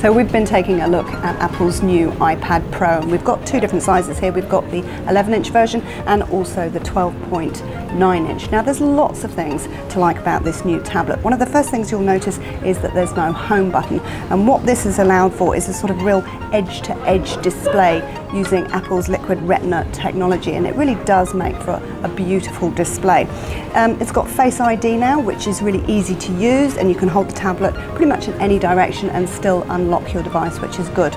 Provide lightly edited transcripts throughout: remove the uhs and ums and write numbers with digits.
So we've been taking a look at Apple's new iPad Pro, and we've got two different sizes here. We've got the 11-inch version and also the 12.9-inch. Now there's lots of things to like about this new tablet. One of the first things you'll notice is that there's no home button, and what this is allowed for is a sort of real edge-to-edge display using Apple's Liquid Retina technology, and it really does make for a beautiful display. It's got Face ID now, which is really easy to use, and you can hold the tablet pretty much in any direction and still unlock your device, which is good.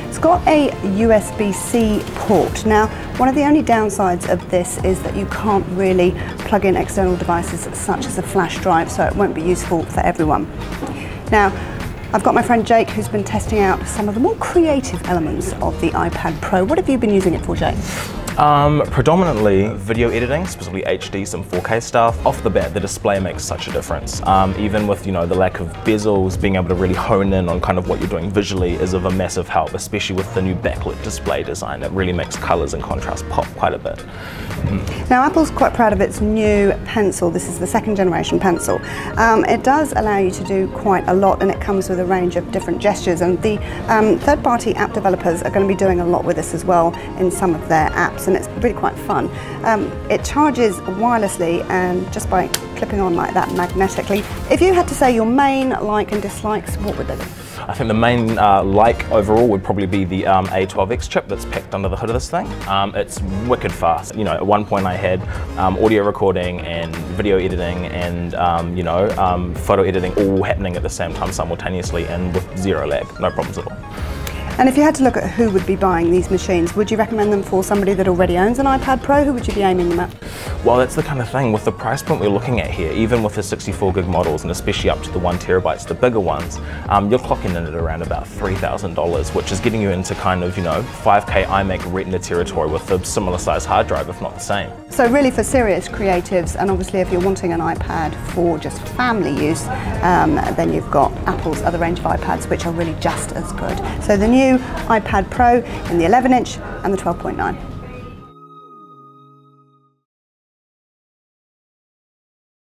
It's got a USB-C port. Now, one of the only downsides of this is that you can't really plug in external devices such as a flash drive, so it won't be useful for everyone. Now, I've got my friend Jake who's been testing out some of the more creative elements of the iPad Pro. What have you been using it for, Jake? Predominantly video editing, specifically HD, some 4K stuff. Off the bat, the display makes such a difference. Even with, the lack of bezels, being able to really hone in on kind of what you're doing visually is of a massive help, especially with the new backlit display design. It really makes colors and contrast pop quite a bit. Now, Apple's quite proud of its new pencil. This is the second generation pencil. It does allow you to do quite a lot, and it comes with a range of different gestures, and the third-party app developers are going to be doing a lot with this as well in some of their apps, and it's really quite fun. It charges wirelessly and just by clipping on like that magnetically. If you had to say your main like and dislikes, what would they be? I think the main like overall would probably be the A12X chip that's packed under the hood of this thing. It's wicked fast. At one point I had audio recording and video editing and photo editing all happening at the same time simultaneously and with zero lag, no problems at all. And if you had to look at who would be buying these machines, would you recommend them for somebody that already owns an iPad Pro? Who would you be aiming them at? Well, that's the kind of thing with the price point we're looking at here, even with the 64 gig models and especially up to the 1 terabytes, the bigger ones, you're clocking in at around about $3,000, which is getting you into kind of, 5K iMac Retina territory with a similar size hard drive, if not the same. So really for serious creatives, and obviously if you're wanting an iPad for just family use, then you've got Apple's other range of iPads, which are really just as good. So the new iPad Pro in the 11-inch and the 12.9.